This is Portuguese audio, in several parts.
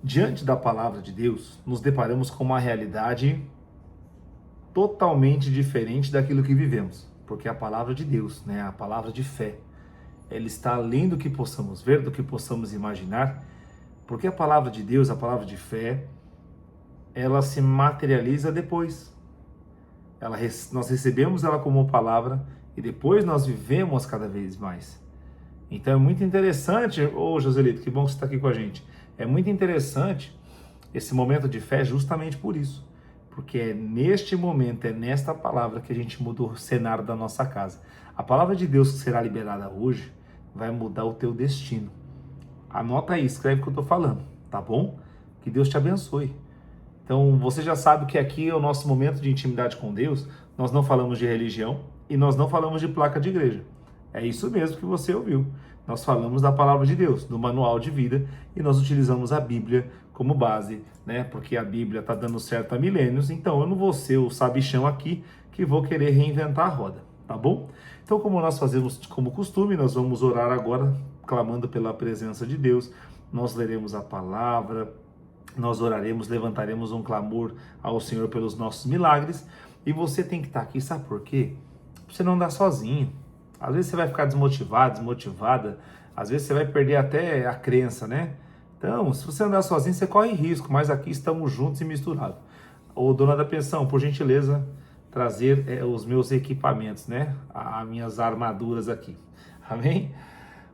Diante da palavra de Deus, nos deparamos com uma realidade totalmente diferente daquilo que vivemos, porque a palavra de Deus, né, a palavra de fé, ela está além do que possamos ver, do que possamos imaginar, porque a palavra de Deus, a palavra de fé, ela se materializa depois. Nós recebemos ela como palavra e depois nós vivemos cada vez mais. Então é muito interessante, Joselito, que bom que você está aqui com a gente. É muito interessante esse momento de fé justamente por isso. Porque é neste momento, é nesta palavra que a gente muda o cenário da nossa casa. A palavra de Deus que será liberada hoje vai mudar o teu destino. Anota aí, escreve o que eu estou falando, tá bom? Que Deus te abençoe. Então, você já sabe que aqui é o nosso momento de intimidade com Deus. Nós não falamos de religião e nós não falamos de placa de igreja. É isso mesmo que você ouviu. Nós falamos da palavra de Deus, do manual de vida, e nós utilizamos a Bíblia como base, né? Porque a Bíblia está dando certo há milênios, então eu não vou ser o sabichão aqui que vou querer reinventar a roda, tá bom? Então, como nós fazemos como costume, nós vamos orar agora, clamando pela presença de Deus. Nós leremos a palavra, nós oraremos, levantaremos um clamor ao Senhor pelos nossos milagres, e você tem que estar aqui, sabe por quê? Pra você não andar sozinho. Às vezes você vai ficar desmotivado, desmotivada, às vezes você vai perder até a crença, né? Então, se você andar sozinho, você corre risco, mas aqui estamos juntos e misturados. Ô, dona da pensão, por gentileza, trazer os meus equipamentos, né? As minhas armaduras aqui. Amém?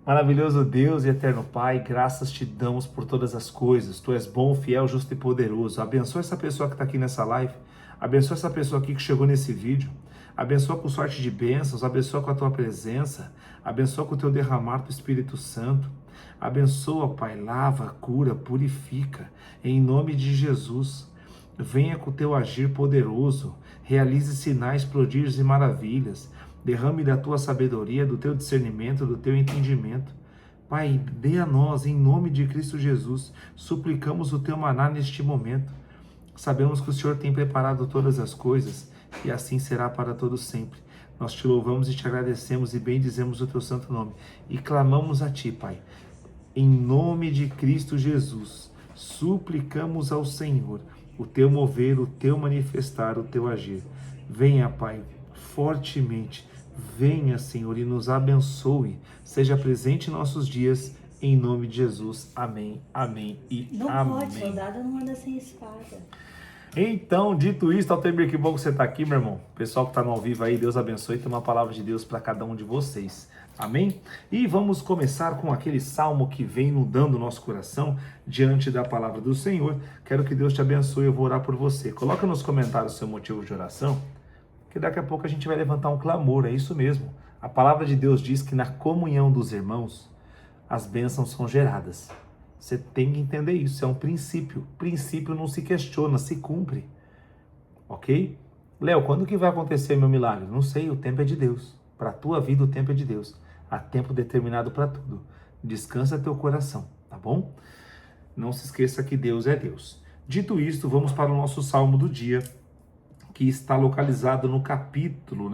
Maravilhoso Deus e eterno Pai, graças te damos por todas as coisas. Tu és bom, fiel, justo e poderoso. Abençoa essa pessoa que está aqui nessa live. Abençoa essa pessoa aqui que chegou nesse vídeo. Abençoa com sorte de bênçãos, abençoa com a tua presença, abençoa com o teu derramar do Espírito Santo. Abençoa, Pai, lava, cura, purifica, em nome de Jesus. Venha com o teu agir poderoso, realize sinais, prodígios e maravilhas. Derrame da tua sabedoria, do teu discernimento, do teu entendimento. Pai, dê a nós, em nome de Cristo Jesus, suplicamos o teu maná neste momento. Sabemos que o Senhor tem preparado todas as coisas, e assim será para todos sempre. Nós te louvamos e te agradecemos e bendizemos o teu santo nome. E clamamos a ti, Pai, em nome de Cristo Jesus, suplicamos ao Senhor o teu mover, o teu manifestar, o teu agir. Venha, Pai, fortemente, venha, Senhor, e nos abençoe. Seja presente em nossos dias, em nome de Jesus. Amém, amém e não amém. Não pode, soldado não anda sem espada. Então, dito isso, Altemir, que bom que você está aqui, meu irmão. Pessoal que está no ao vivo aí, Deus abençoe. Tem uma palavra de Deus para cada um de vocês. Amém? E vamos começar com aquele salmo que vem inundando o nosso coração diante da palavra do Senhor. Quero que Deus te abençoe, eu vou orar por você. Coloca nos comentários o seu motivo de oração, que daqui a pouco a gente vai levantar um clamor, é isso mesmo. A palavra de Deus diz que na comunhão dos irmãos, as bênçãos são geradas. Você tem que entender isso, é um princípio. Princípio não se questiona, se cumpre. Ok? Léo, quando que vai acontecer meu milagre? Não sei, o tempo é de Deus. Para a tua vida o tempo é de Deus. Há tempo determinado para tudo. Descansa teu coração, tá bom? Não se esqueça que Deus é Deus. Dito isto, vamos para o nosso salmo do dia, que está localizado no capítulo,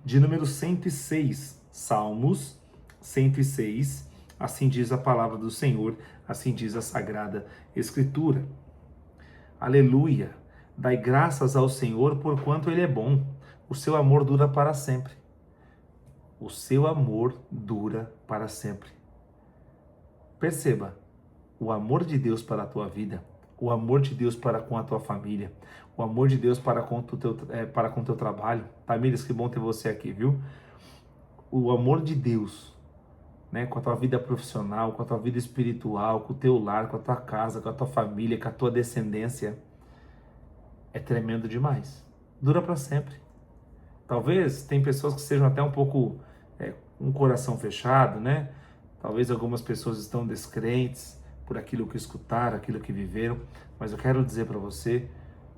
de número 106. Salmos 106. Assim diz a palavra do Senhor, assim diz a Sagrada Escritura. Aleluia! Dai graças ao Senhor, porquanto Ele é bom. O seu amor dura para sempre. O seu amor dura para sempre. Perceba, o amor de Deus para a tua vida, o amor de Deus para com a tua família, o amor de Deus para com o teu trabalho. Tamires, que bom ter você aqui, viu? O amor de Deus, com a tua vida profissional, com a tua vida espiritual, com o teu lar, com a tua casa, com a tua família, com a tua descendência, é tremendo demais. Dura para sempre. Talvez tem pessoas que sejam até um pouco um coração fechado, Talvez algumas pessoas estão descrentes por aquilo que escutaram, aquilo que viveram, mas eu quero dizer para você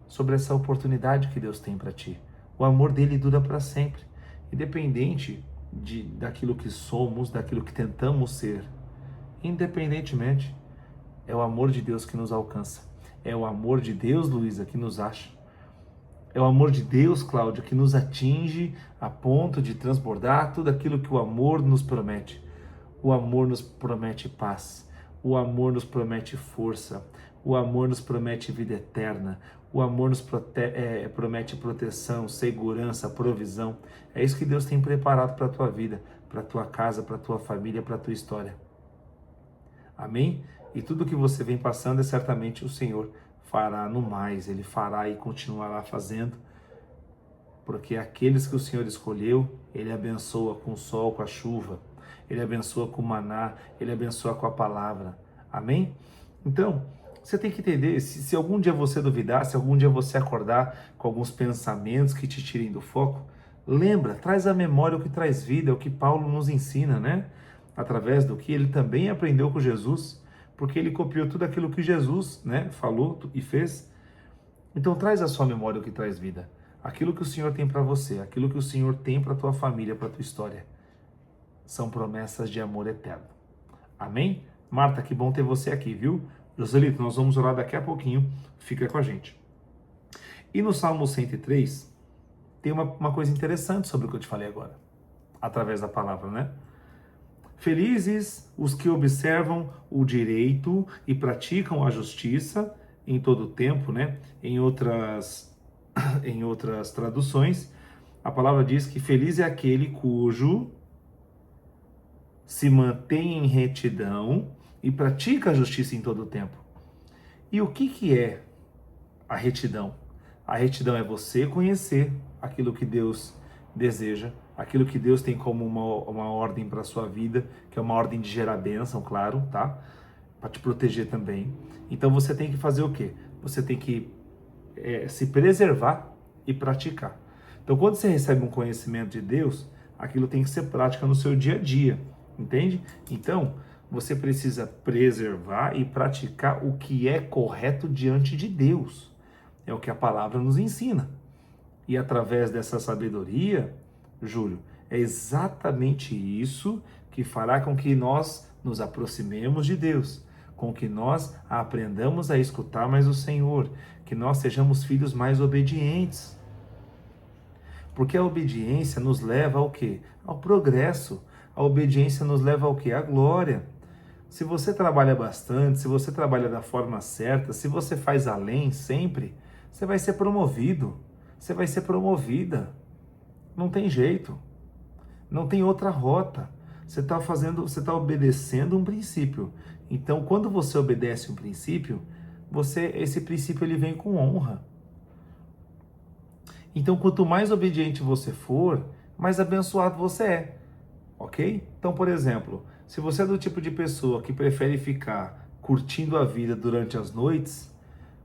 sobre essa oportunidade que Deus tem para ti. O amor dele dura para sempre, independente daquilo que somos, daquilo que tentamos ser. Independentemente, é o amor de Deus que nos alcança. É o amor de Deus, Luísa, que nos acha. É o amor de Deus, Cláudia, que nos atinge a ponto de transbordar tudo aquilo que o amor nos promete. O amor nos promete paz. O amor nos promete força. O amor nos promete vida eterna. O amor nos promete proteção, segurança, provisão. É isso que Deus tem preparado para a tua vida, para a tua casa, para a tua família, para a tua história. Amém? E tudo que você vem passando é certamente o Senhor fará no mais. Ele fará e continuará fazendo. Porque aqueles que o Senhor escolheu, Ele abençoa com o sol, com a chuva. Ele abençoa com o maná. Ele abençoa com a palavra. Amém? Então, você tem que entender, se algum dia você duvidar, se algum dia você acordar com alguns pensamentos que te tirem do foco, lembra, traz à memória o que traz vida, é o que Paulo nos ensina, né? Através do que ele também aprendeu com Jesus, porque ele copiou tudo aquilo que Jesus, né, falou e fez. Então traz à sua memória o que traz vida. Aquilo que o Senhor tem para você, aquilo que o Senhor tem para a tua família, para a tua história. São promessas de amor eterno. Amém? Marta, que bom ter você aqui, viu? Joselito, nós vamos orar daqui a pouquinho, fica com a gente. E no Salmo 103, tem uma coisa interessante sobre o que eu te falei agora, através da palavra, né? Felizes os que observam o direito e praticam a justiça em todo o tempo, né? Em outras traduções, a palavra diz que feliz é aquele cujo se mantém em retidão e pratica a justiça em todo o tempo. E o que é a retidão? A retidão é você conhecer aquilo que Deus deseja, aquilo que Deus tem como uma ordem para a sua vida, que é uma ordem de gerar bênção, claro, tá? Para te proteger também. Então você tem que fazer o quê? Você tem que se preservar e praticar. Então quando você recebe um conhecimento de Deus, aquilo tem que ser prática no seu dia a dia, entende? Então você precisa preservar e praticar o que é correto diante de Deus. É o que a palavra nos ensina. E através dessa sabedoria, Júlio, é exatamente isso que fará com que nós nos aproximemos de Deus, com que nós aprendamos a escutar mais o Senhor, que nós sejamos filhos mais obedientes. Porque a obediência nos leva ao quê? Ao progresso. A obediência nos leva ao quê? À glória. Se você trabalha bastante, se você trabalha da forma certa, se você faz além sempre, você vai ser promovido. Você vai ser promovida. Não tem jeito. Não tem outra rota. Você está obedecendo um princípio. Então, quando você obedece um princípio, esse princípio ele vem com honra. Então, quanto mais obediente você for, mais abençoado você é. Ok? Então, por exemplo, se você é do tipo de pessoa que prefere ficar curtindo a vida durante as noites,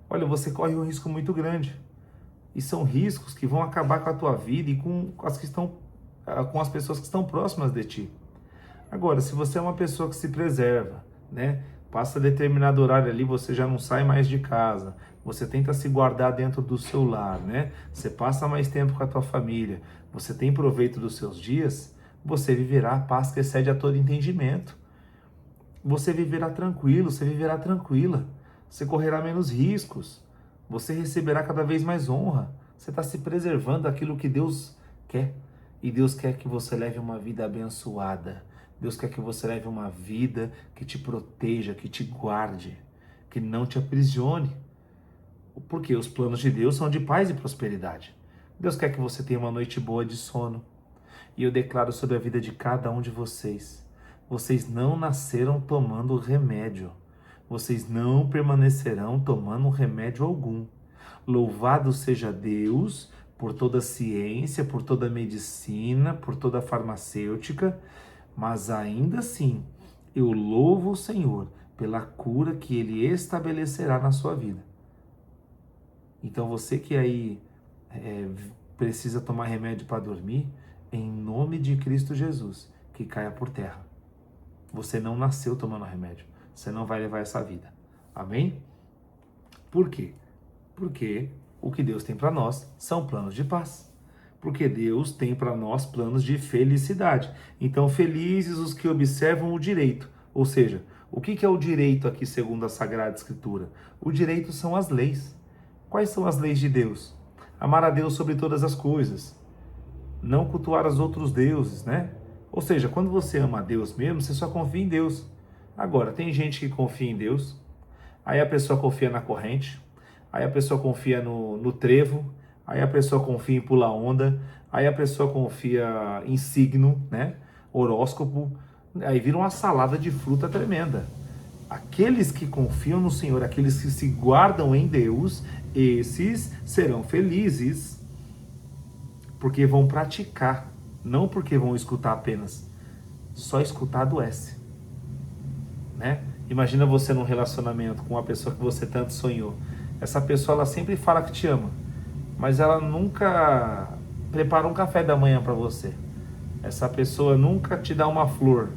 olha, você corre um risco muito grande. E são riscos que vão acabar com a tua vida e com as pessoas que estão próximas de ti. Agora, se você é uma pessoa que se preserva, né? Passa determinado horário ali, você já não sai mais de casa, você tenta se guardar dentro do seu lar, né? Você passa mais tempo com a tua família, você tem proveito dos seus dias, você viverá a paz que excede a todo entendimento. Você viverá tranquilo, você viverá tranquila, você correrá menos riscos, você receberá cada vez mais honra, você está se preservando daquilo que Deus quer. E Deus quer que você leve uma vida abençoada. Deus quer que você leve uma vida que te proteja, que te guarde, que não te aprisione. Porque os planos de Deus são de paz e prosperidade. Deus quer que você tenha uma noite boa de sono. E eu declaro sobre a vida de cada um de vocês. Vocês não nasceram tomando remédio. Vocês não permanecerão tomando remédio algum. Louvado seja Deus por toda a ciência, por toda a medicina, por toda a farmacêutica, mas ainda assim, eu louvo o Senhor pela cura que Ele estabelecerá na sua vida. Então você que aí precisa tomar remédio para dormir, em nome de Cristo Jesus, que caia por terra. Você não nasceu tomando remédio, você não vai levar essa vida. Amém? Por quê? Porque o que Deus tem para nós são planos de paz. Porque Deus tem para nós planos de felicidade. Então, felizes os que observam o direito. Ou seja, o que é o direito aqui segundo a Sagrada Escritura? O direito são as leis. Quais são as leis de Deus? Amar a Deus sobre todas as coisas. Não cultuar os outros deuses, né? Ou seja, quando você ama a Deus mesmo, você só confia em Deus. Agora, tem gente que confia em Deus, aí a pessoa confia na corrente, aí a pessoa confia no trevo, aí a pessoa confia em pular onda, aí a pessoa confia em signo, né? Horóscopo, aí vira uma salada de fruta tremenda. Aqueles que confiam no Senhor, aqueles que se guardam em Deus, esses serão felizes, porque vão praticar, não porque vão escutar apenas. Só escutar adoece, né? Imagina você num relacionamento com uma pessoa que você tanto sonhou. Essa pessoa, ela sempre fala que te ama, mas ela nunca prepara um café da manhã para você. Essa pessoa nunca te dá uma flor,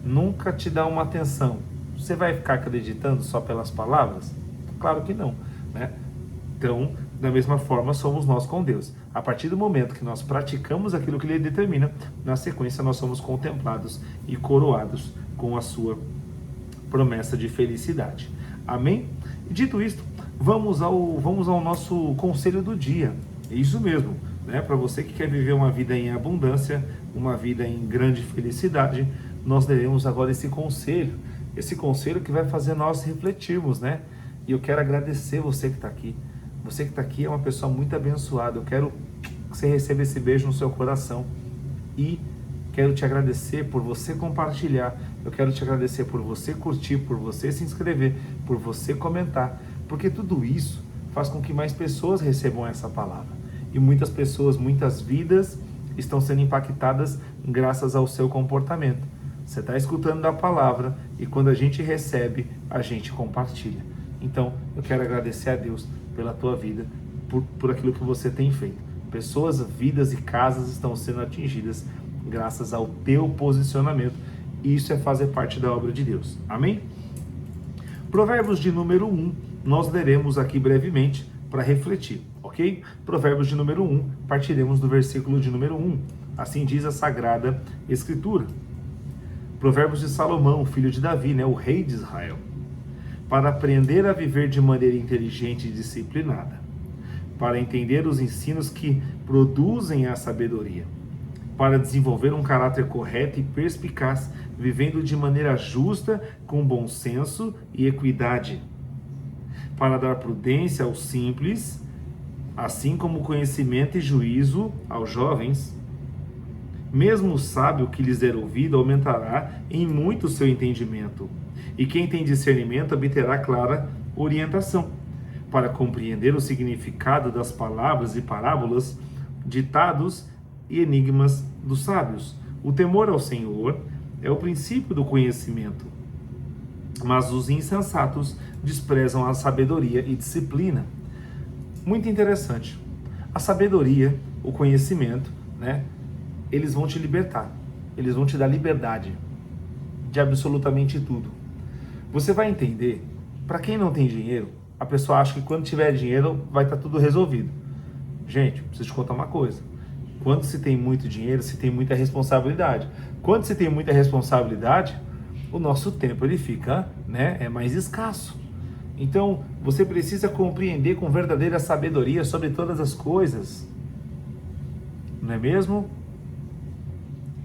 nunca te dá uma atenção. Você vai ficar acreditando só pelas palavras? Claro que não, né? Então, da mesma forma, somos nós com Deus. A partir do momento que nós praticamos aquilo que Ele determina, na sequência nós somos contemplados e coroados com a sua promessa de felicidade. Amém? E dito isto, vamos ao nosso conselho do dia. É isso mesmo, né? Para você que quer viver uma vida em abundância, uma vida em grande felicidade, nós teremos agora esse conselho que vai fazer nós refletirmos, né? E eu quero agradecer você que está aqui. Você que está aqui é uma pessoa muito abençoada. Eu quero que você receba esse beijo no seu coração. E quero te agradecer por você compartilhar. Eu quero te agradecer por você curtir, por você se inscrever, por você comentar. Porque tudo isso faz com que mais pessoas recebam essa palavra. E muitas pessoas, muitas vidas estão sendo impactadas graças ao seu comportamento. Você está escutando a palavra e quando a gente recebe, a gente compartilha. Então, eu quero agradecer a Deus pela tua vida, por aquilo que você tem feito. Pessoas, vidas e casas estão sendo atingidas graças ao teu posicionamento. E isso é fazer parte da obra de Deus. Amém? Provérbios de número 1, nós leremos aqui brevemente para refletir, ok? Provérbios de número 1, partiremos do versículo de número 1. Assim diz a Sagrada Escritura. Provérbios de Salomão, filho de Davi, né, o rei de Israel. Para aprender a viver de maneira inteligente e disciplinada, para entender os ensinos que produzem a sabedoria, para desenvolver um caráter correto e perspicaz, vivendo de maneira justa, com bom senso e equidade, para dar prudência aos simples, assim como conhecimento e juízo aos jovens. Mesmo o sábio que lhes der ouvido aumentará em muito o seu entendimento, e quem tem discernimento obterá clara orientação, para compreender o significado das palavras e parábolas, ditados e enigmas dos sábios. O temor ao Senhor é o princípio do conhecimento, mas os insensatos desprezam a sabedoria e disciplina. Muito interessante. A sabedoria, o conhecimento, né? Eles vão te libertar, eles vão te dar liberdade de absolutamente tudo. Você vai entender, para quem não tem dinheiro, a pessoa acha que quando tiver dinheiro vai estar tudo resolvido. Gente, preciso te contar uma coisa. Quando se tem muito dinheiro, se tem muita responsabilidade. Quando se tem muita responsabilidade, o nosso tempo ele fica, né, é mais escasso. Então, você precisa compreender com verdadeira sabedoria sobre todas as coisas. Não é mesmo?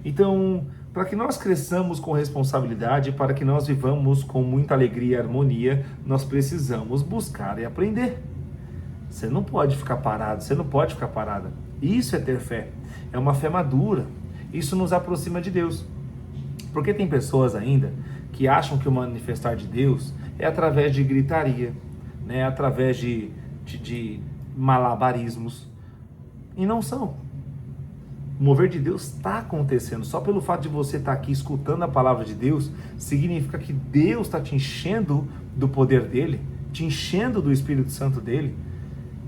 Então, para que nós cresçamos com responsabilidade, para que nós vivamos com muita alegria e harmonia, nós precisamos buscar e aprender. Você não pode ficar parado, você não pode ficar parada. Isso é ter fé, é uma fé madura. Isso nos aproxima de Deus. Porque tem pessoas ainda que acham que o manifestar de Deus é através de gritaria, né? Através de malabarismos. E não são. O mover de Deus está acontecendo. Só pelo fato de você estar aqui escutando a palavra de Deus, significa que Deus está te enchendo do poder dele, te enchendo do Espírito Santo dele.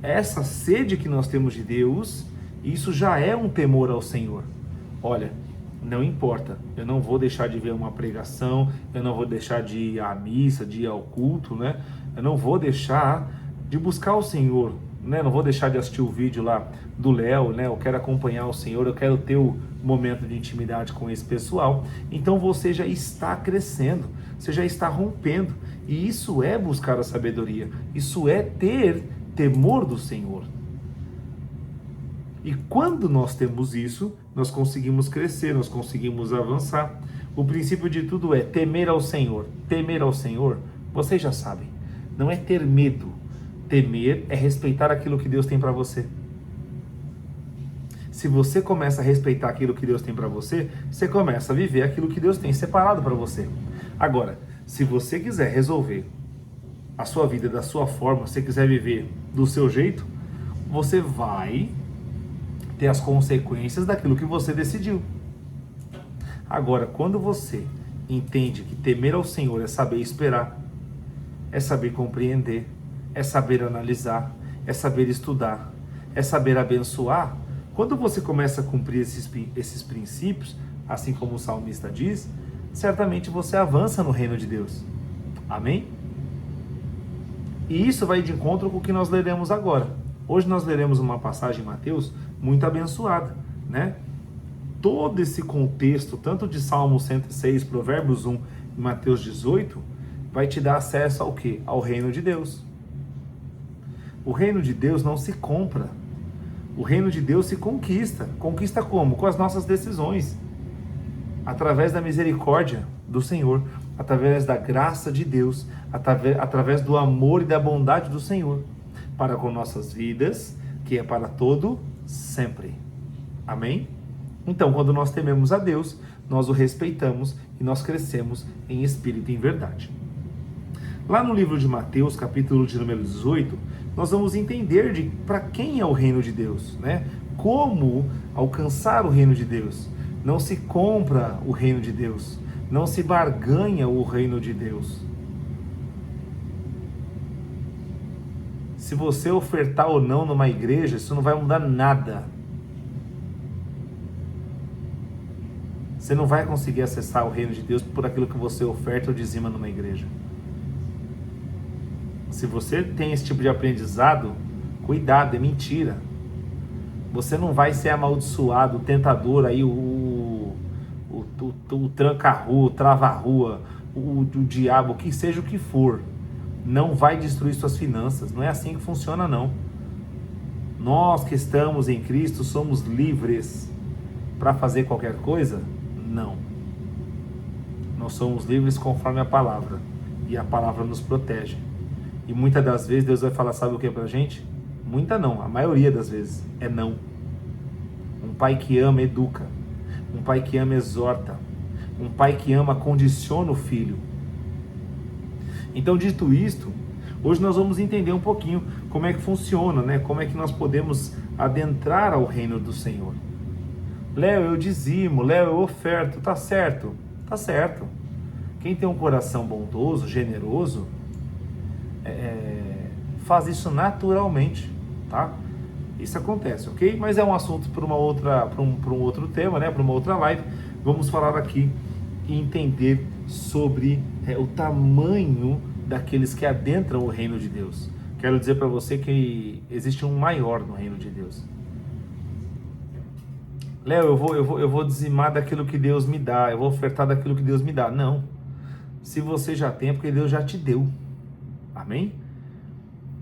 Essa sede que nós temos de Deus, isso já é um temor ao Senhor. Olha, não importa, eu não vou deixar de ver uma pregação, eu não vou deixar de ir à missa, de ir ao culto, né? Eu não vou deixar de buscar o Senhor, né? Não vou deixar de assistir o vídeo lá do Léo, né? Eu quero acompanhar o Senhor, eu quero ter o momento de intimidade com esse pessoal. Então você já está crescendo, você já está rompendo. E isso é buscar a sabedoria, isso é ter temor do Senhor. E quando nós temos isso, nós conseguimos crescer, nós conseguimos avançar. O princípio de tudo é temer ao Senhor. Temer ao Senhor, vocês já sabem. não é ter medo. Temer é respeitar aquilo que Deus tem para você. Se você começa a respeitar aquilo que Deus tem para você, você começa a viver aquilo que Deus tem separado para você. Agora, se você quiser resolver a sua vida da sua forma, se você quiser viver do seu jeito, você vai ter as consequências daquilo que você decidiu. Agora, quando você entende que temer ao Senhor é saber esperar, é saber compreender, é saber analisar, é saber estudar, é saber abençoar, quando você começa a cumprir esses princípios, assim como o salmista diz, certamente você avança no reino de Deus. Amém? E isso vai de encontro com o que nós leremos agora. Hoje nós leremos uma passagem em Mateus muito abençoada, né? Todo esse contexto, tanto de Salmo 106, Provérbios 1 e Mateus 18, vai te dar acesso ao quê? Ao reino de Deus. O reino de Deus não se compra. O reino de Deus se conquista. Conquista como? Com as nossas decisões. Através da misericórdia do Senhor, através da graça de Deus, através do amor e da bondade do Senhor, para com nossas vidas, que é para todo sempre. Amém? Então, quando nós tememos a Deus, nós o respeitamos e nós crescemos em espírito e em verdade. Lá no livro de Mateus, capítulo de número 18, nós vamos entender para quem é o reino de Deus, né? Como alcançar o reino de Deus. Não se compra o reino de Deus, não se barganha o reino de Deus. Se você ofertar ou não numa igreja, isso não vai mudar nada. Você não vai conseguir acessar o reino de Deus por aquilo que você oferta ou dizima numa igreja. Se você tem esse tipo de aprendizado, cuidado, é mentira. Você não vai ser amaldiçoado, o tentador aí, o tranca-rua, o trava-rua, o diabo, que seja o que for, não vai destruir suas finanças. Não é assim que funciona, não. Nós que estamos em Cristo somos livres para fazer qualquer coisa? Não. Nós somos livres conforme a palavra, e a palavra nos protege. E muitas das vezes Deus vai falar, sabe o que pra gente? Muita não, a maioria das vezes é não. Um pai que ama, educa. Um pai que ama, exorta. Um pai que ama, condiciona o filho. Então, dito isto, hoje nós vamos entender um pouquinho como é que funciona, né? Como é que nós podemos adentrar ao reino do Senhor. Léo, eu dizimo, Léo, eu oferto, tá certo? Tá certo. Quem tem um coração bondoso, generoso, faz isso naturalmente, tá? Isso acontece, ok? Mas é um assunto para um outro tema, né? Para uma outra live. Vamos falar aqui e entender sobre o tamanho daqueles que adentram o reino de Deus. Quero dizer para você que existe um maior no reino de Deus. Léo, eu vou dizimar daquilo que Deus me dá, eu vou ofertar daquilo que Deus me dá. Não. Se você já tem, é porque Deus já te deu. Amém?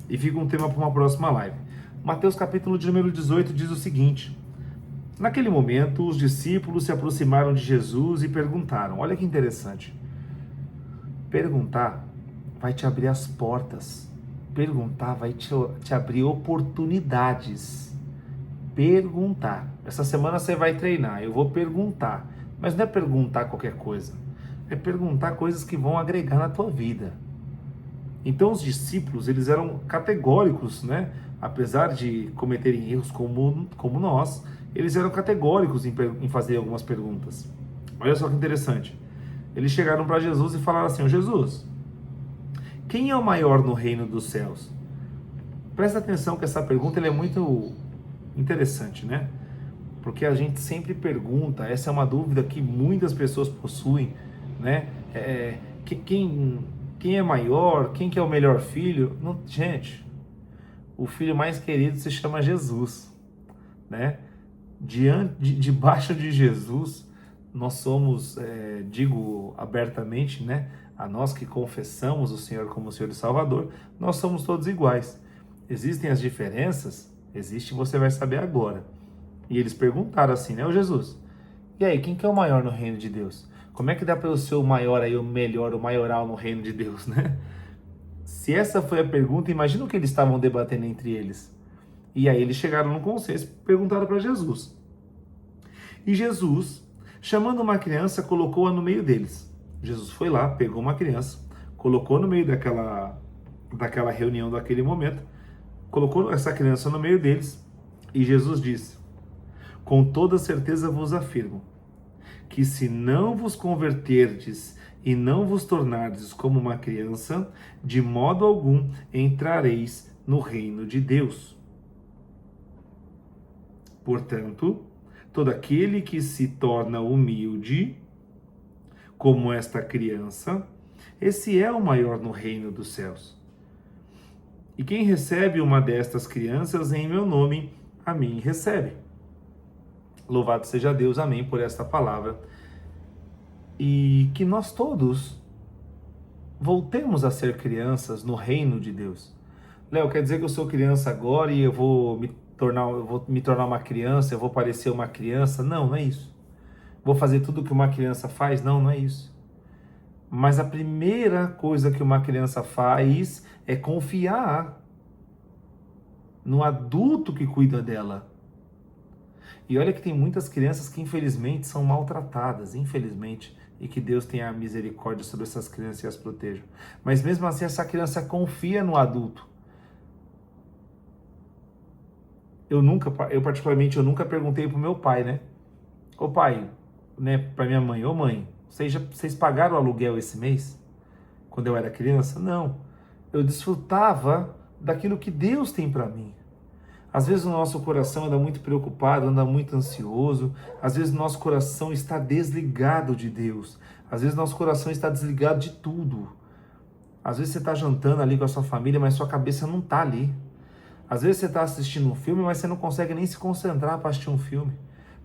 E fica um tema para uma próxima live. Mateus capítulo de número 18 diz o seguinte: naquele momento os discípulos se aproximaram de Jesus e perguntaram. Olha que interessante. Perguntar vai te abrir as portas. Perguntar vai te abrir oportunidades. Perguntar. Essa semana você vai treinar, eu vou perguntar. Mas não é perguntar qualquer coisa. É perguntar coisas que vão agregar na tua vida. Então os discípulos, eles eram categóricos, né? Apesar de cometerem erros como nós, eles eram categóricos em fazer algumas perguntas. Olha só que interessante. Eles chegaram para Jesus e falaram assim: Jesus, quem é o maior no reino dos céus? Presta atenção que essa pergunta ela é muito interessante, né? Porque a gente sempre pergunta, essa é uma dúvida que muitas pessoas possuem, né? Quem é maior? Quem que é o melhor filho? Não, gente, o filho mais querido se chama Jesus, né? Debaixo de Jesus, nós somos, digo abertamente, né? A nós que confessamos o Senhor como Senhor e Salvador, nós somos todos iguais. Existem as diferenças? Existe, você vai saber agora. E eles perguntaram assim, né? Ô Jesus, e aí, quem que é o maior no reino de Deus? Como é que dá para eu ser o maior aí, o melhor, o maioral no reino de Deus, né? Se essa foi a pergunta, imagina o que eles estavam debatendo entre eles. E aí eles chegaram no consenso e perguntaram para Jesus. E Jesus, chamando uma criança, colocou-a no meio deles. Jesus foi lá, pegou uma criança, colocou no meio daquela reunião, daquele momento, colocou essa criança no meio deles, e Jesus disse: com toda certeza vos afirmo, que se não vos converterdes e não vos tornardes como uma criança, de modo algum entrareis no reino de Deus. Portanto, todo aquele que se torna humilde, como esta criança, esse é o maior no reino dos céus. E quem recebe uma destas crianças em meu nome, a mim recebe. Louvado seja Deus, amém, por esta palavra. E que nós todos voltemos a ser crianças no reino de Deus. Léo, quer dizer que eu sou criança agora e eu vou me tornar uma criança, eu vou parecer uma criança? Não, não é isso. Vou fazer tudo que uma criança faz? Não, não é isso. Mas a primeira coisa que uma criança faz é confiar no adulto que cuida dela. E olha que tem muitas crianças que infelizmente são maltratadas, infelizmente, e que Deus tenha misericórdia sobre essas crianças e as proteja. Mas mesmo assim essa criança confia no adulto. Eu particularmente, eu nunca perguntei pro meu pai, né? Ô pai, né, pra minha mãe, ô mãe, vocês pagaram o aluguel esse mês? Quando eu era criança? Não. Eu desfrutava daquilo que Deus tem para mim. Às vezes o nosso coração anda muito preocupado, anda muito ansioso. Às vezes o nosso coração está desligado de Deus. Às vezes o nosso coração está desligado de tudo. Às vezes você está jantando ali com a sua família, mas sua cabeça não está ali. Às vezes você está assistindo um filme, mas você não consegue nem se concentrar para assistir um filme.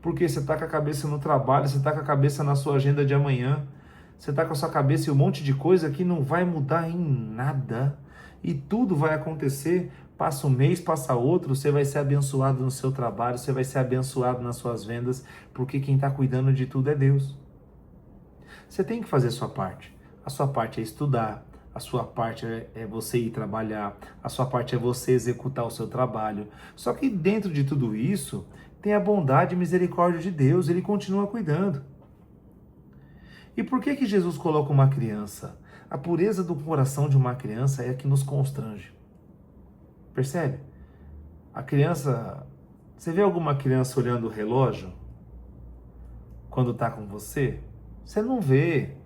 Porque você está com a cabeça no trabalho, você está com a cabeça na sua agenda de amanhã. Você está com a sua cabeça em um monte de coisa que não vai mudar em nada. E tudo vai acontecer. Passa um mês, passa outro, você vai ser abençoado no seu trabalho, você vai ser abençoado nas suas vendas, porque quem está cuidando de tudo é Deus. Você tem que fazer a sua parte. A sua parte é estudar, a sua parte é você ir trabalhar, a sua parte é você executar o seu trabalho. Só que dentro de tudo isso, tem a bondade e misericórdia de Deus, Ele continua cuidando. E por que Jesus coloca uma criança? A pureza do coração de uma criança é a que nos constrange. Percebe? A criança... Você vê alguma criança olhando o relógio quando está com você? Você não vê.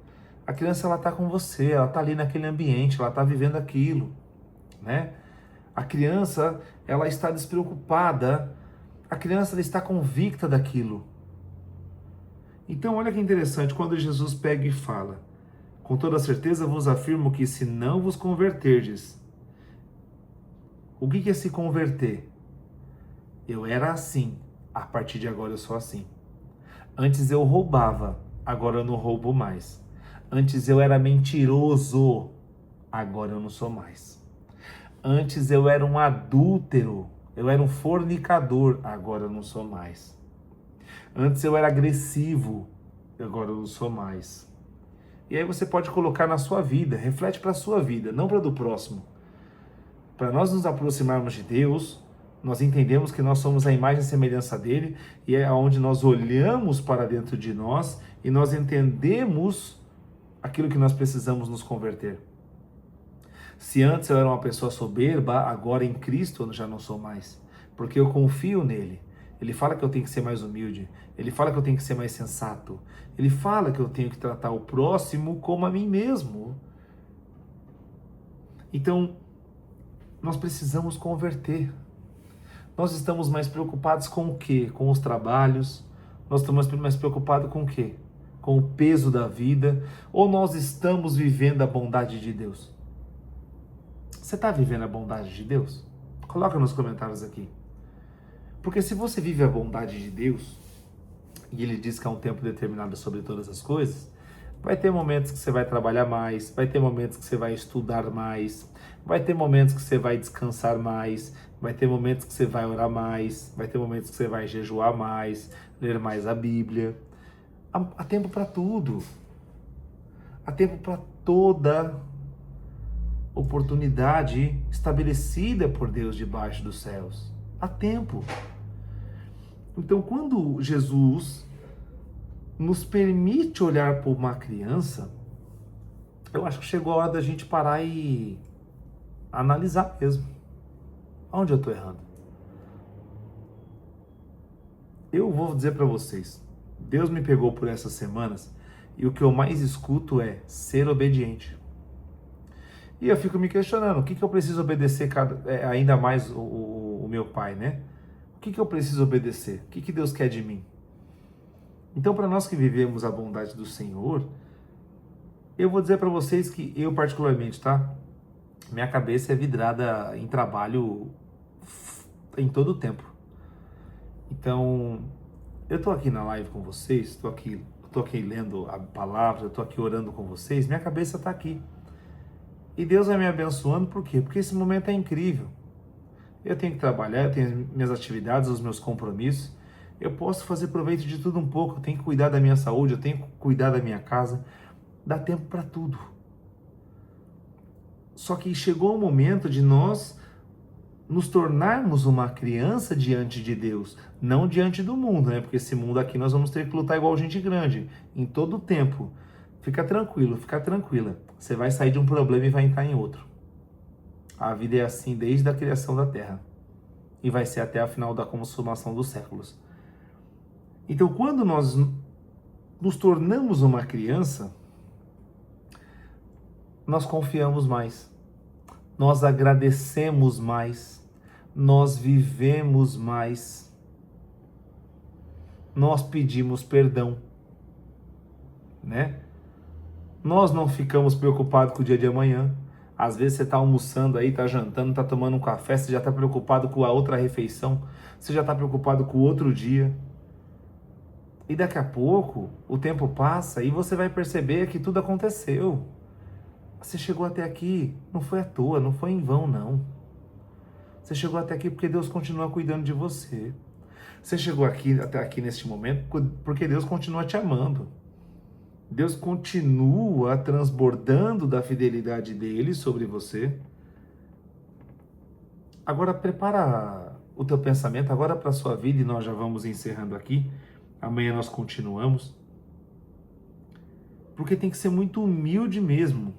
A criança, ela está com você, ela está ali naquele ambiente, ela está vivendo aquilo, né? A criança, ela está despreocupada, a criança, ela está convicta daquilo. Então, olha que interessante, quando Jesus pega e fala: com toda certeza vos afirmo que se não vos converterdes. O que é se converter? Eu era assim, a partir de agora eu sou assim. Antes eu roubava, agora eu não roubo mais. Antes eu era mentiroso, agora eu não sou mais. Antes eu era um adúltero, eu era um fornicador, agora eu não sou mais. Antes eu era agressivo, agora eu não sou mais. E aí você pode colocar na sua vida, reflete para a sua vida, não para a do próximo. Para nós nos aproximarmos de Deus, nós entendemos que nós somos a imagem e semelhança dele, e é onde nós olhamos para dentro de nós e nós entendemos aquilo que nós precisamos nos converter. Se antes eu era uma pessoa soberba, agora em Cristo eu já não sou mais, porque eu confio nele. Ele fala que eu tenho que ser mais humilde, ele fala que eu tenho que ser mais sensato, ele fala que eu tenho que tratar o próximo como a mim mesmo. Então, nós precisamos converter. Nós estamos mais preocupados com o quê? Com os trabalhos? Nós estamos mais preocupados com o quê? Com o peso da vida? Ou nós estamos vivendo a bondade de Deus? Você está vivendo a bondade de Deus? Coloca nos comentários aqui. Porque se você vive a bondade de Deus, e Ele diz que há um tempo determinado sobre todas as coisas, vai ter momentos que você vai trabalhar mais, vai ter momentos que você vai estudar mais, vai ter momentos que você vai descansar mais, vai ter momentos que você vai orar mais, vai ter momentos que você vai jejuar mais, ler mais a Bíblia. Há tempo para tudo. Há tempo para toda oportunidade estabelecida por Deus debaixo dos céus. Há tempo. Então, quando Jesus nos permite olhar para uma criança, eu acho que chegou a hora da gente parar e analisar mesmo. Onde eu estou errando? Eu vou dizer para vocês, Deus me pegou por essas semanas e o que eu mais escuto é ser obediente. E eu fico me questionando, o que eu preciso obedecer ainda mais o meu pai, né? O que eu preciso obedecer? O que Deus quer de mim? Então, para nós que vivemos a bondade do Senhor, eu vou dizer para vocês que eu particularmente, tá? Minha cabeça é vidrada em trabalho em todo o tempo. Então, eu tô aqui na live com vocês, tô aqui lendo a palavra, tô aqui orando com vocês, minha cabeça tá aqui. E Deus vai me abençoando, por quê? Porque esse momento é incrível. Eu tenho que trabalhar, eu tenho minhas atividades, os meus compromissos. Eu posso fazer proveito de tudo um pouco, eu tenho que cuidar da minha saúde, eu tenho que cuidar da minha casa. Dá tempo para tudo. Só que chegou o momento de nós nos tornarmos uma criança diante de Deus, não diante do mundo, né? Porque esse mundo aqui nós vamos ter que lutar igual gente grande, em todo o tempo. Fica tranquilo, fica tranquila. Você vai sair de um problema e vai entrar em outro. A vida é assim desde a criação da Terra. E vai ser até a final da consumação dos séculos. Então, quando nós nos tornamos uma criança, nós confiamos mais, nós agradecemos mais, nós vivemos mais, nós pedimos perdão, né? Nós não ficamos preocupados com o dia de amanhã. Às vezes você está almoçando aí, está jantando, está tomando um café, você já está preocupado com a outra refeição, você já está preocupado com o outro dia. E daqui a pouco o tempo passa e você vai perceber que tudo aconteceu. Você chegou até aqui, não foi à toa, não foi em vão, não. Você chegou até aqui porque Deus continua cuidando de você. Você chegou aqui, até aqui neste momento porque Deus continua te amando. Deus continua transbordando da fidelidade dele sobre você. Agora prepara o teu pensamento agora para a sua vida e nós já vamos encerrando aqui. Amanhã nós continuamos. Porque tem que ser muito humilde mesmo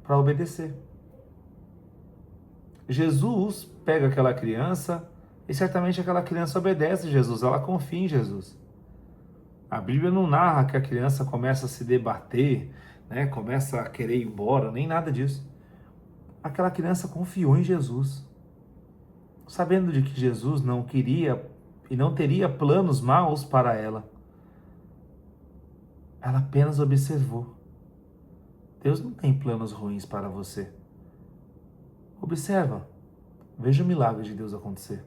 para obedecer. Jesus pega aquela criança e certamente aquela criança obedece a Jesus, ela confia em Jesus. A Bíblia não narra que a criança começa a se debater, né, começa a querer ir embora, nem nada disso. Aquela criança confiou em Jesus, sabendo de que Jesus não queria e não teria planos maus para ela. Ela apenas observou. Deus não tem planos ruins para você. Observa, veja o milagre de Deus acontecer.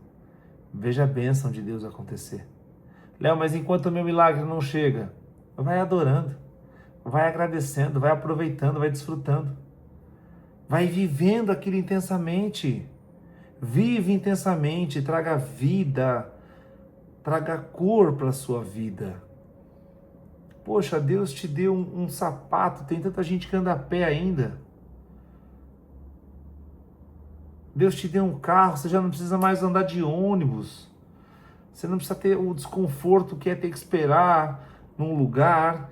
Veja a bênção de Deus acontecer. Léo, mas enquanto o meu milagre não chega, vai adorando, vai agradecendo, vai aproveitando, vai desfrutando. Vai vivendo aquilo intensamente. Vive intensamente, traga vida, traga cor para a sua vida. Poxa, Deus te deu um sapato, tem tanta gente que anda a pé ainda. Deus te deu um carro, você já não precisa mais andar de ônibus. Você não precisa ter o desconforto que é ter que esperar num lugar,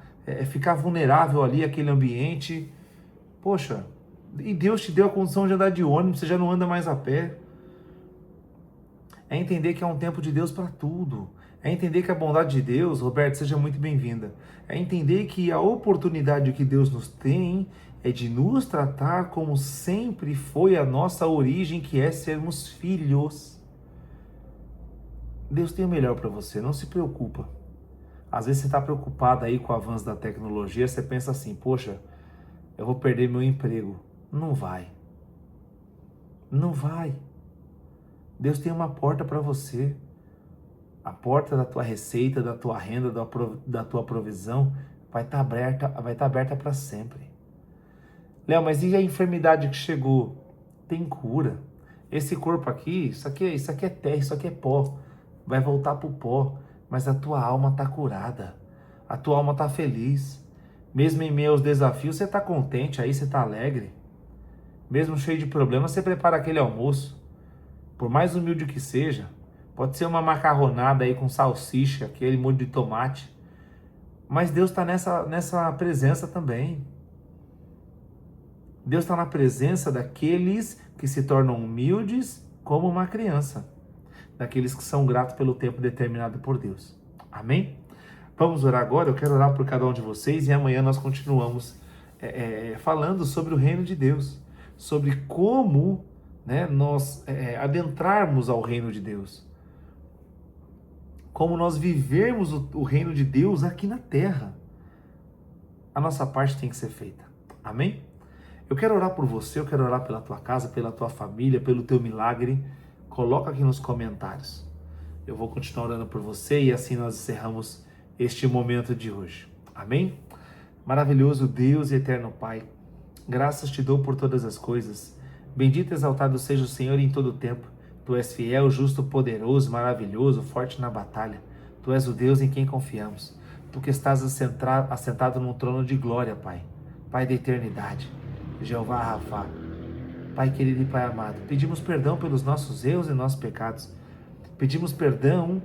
ficar vulnerável ali, aquele ambiente. Poxa, e Deus te deu a condição de andar de ônibus, você já não anda mais a pé. É entender que é um tempo de Deus para tudo. É entender que a bondade de Deus, Roberto, seja muito bem-vinda. É entender que a oportunidade que Deus nos tem é de nos tratar como sempre foi a nossa origem, que é sermos filhos. Deus tem o melhor para você, não se preocupa. Às vezes você está preocupado aí com o avanço da tecnologia, você pensa assim, poxa, eu vou perder meu emprego. Não vai. Não vai. Deus tem uma porta para você. A porta da tua receita, da tua renda, da tua provisão vai estar aberta para sempre. Léo, mas e a enfermidade que chegou? Tem cura. Esse corpo aqui, isso aqui é terra, isso aqui é pó. Vai voltar para o pó, mas a tua alma está curada. A tua alma está feliz. Mesmo em meio aos desafios, você está contente, aí você está alegre. Mesmo cheio de problemas, você prepara aquele almoço. Por mais humilde que seja, pode ser uma macarronada aí com salsicha, aquele molho de tomate. Mas Deus está nessa presença também. Deus está na presença daqueles que se tornam humildes como uma criança. Daqueles que são gratos pelo tempo determinado por Deus. Amém? Vamos orar agora? Eu quero orar por cada um de vocês e amanhã nós continuamos falando sobre o reino de Deus. Sobre como, né, nós adentrarmos ao reino de Deus. Como nós vivermos o reino de Deus aqui na terra. A nossa parte tem que ser feita. Amém? Eu quero orar por você, eu quero orar pela tua casa, pela tua família, pelo teu milagre. Coloca aqui nos comentários. Eu vou continuar orando por você e assim nós encerramos este momento de hoje. Amém? Maravilhoso Deus e eterno Pai, graças te dou por todas as coisas. Bendito e exaltado seja o Senhor em todo o tempo. Tu és fiel, justo, poderoso, maravilhoso, forte na batalha. Tu és o Deus em quem confiamos. Tu que estás assentado num trono de glória, Pai. Pai da eternidade. Jeová Rafá. Pai querido e Pai amado, pedimos perdão pelos nossos erros e nossos pecados. Pedimos perdão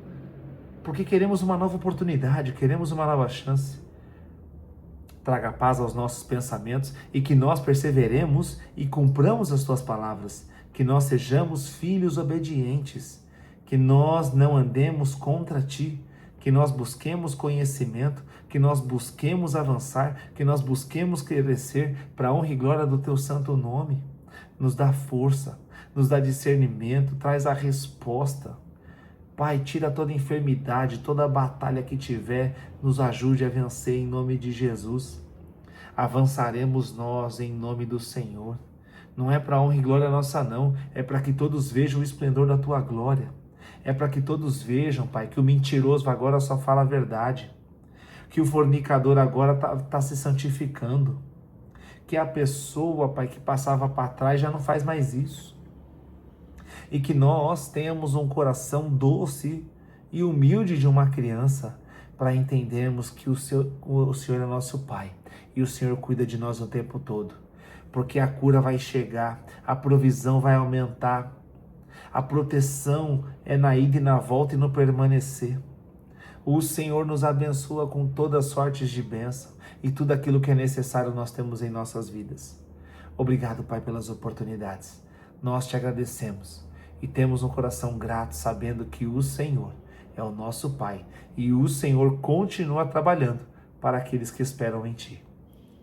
porque queremos uma nova oportunidade, queremos uma nova chance. Traga paz aos nossos pensamentos e que nós perseveremos e cumpramos as tuas palavras. Que nós sejamos filhos obedientes, que nós não andemos contra ti, que nós busquemos conhecimento, que nós busquemos avançar, que nós busquemos crescer para a honra e glória do teu santo nome. Nos dá força, nos dá discernimento, traz a resposta. Pai, tira toda enfermidade, toda batalha que tiver, nos ajude a vencer em nome de Jesus. Avançaremos nós em nome do Senhor. Não é para honra e glória nossa não, é para que todos vejam o esplendor da tua glória. É para que todos vejam, Pai, que o mentiroso agora só fala a verdade. Que o fornicador agora tá se santificando. Que a pessoa, Pai, que passava para trás já não faz mais isso. E que nós tenhamos um coração doce e humilde de uma criança para entendermos que o Senhor é nosso Pai e o Senhor cuida de nós o tempo todo. Porque a cura vai chegar, a provisão vai aumentar, a proteção é na ida e na volta e no permanecer. O Senhor nos abençoa com todas sortes de bênção e tudo aquilo que é necessário nós temos em nossas vidas. Obrigado, Pai, pelas oportunidades. Nós te agradecemos e temos um coração grato sabendo que o Senhor é o nosso Pai e o Senhor continua trabalhando para aqueles que esperam em Ti.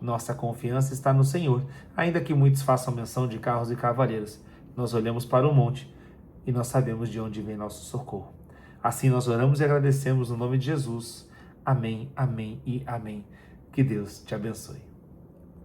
Nossa confiança está no Senhor, ainda que muitos façam menção de carros e cavaleiros. Nós olhamos para o monte e nós sabemos de onde vem nosso socorro. Assim nós oramos e agradecemos no nome de Jesus. Amém, amém e amém. Que Deus te abençoe.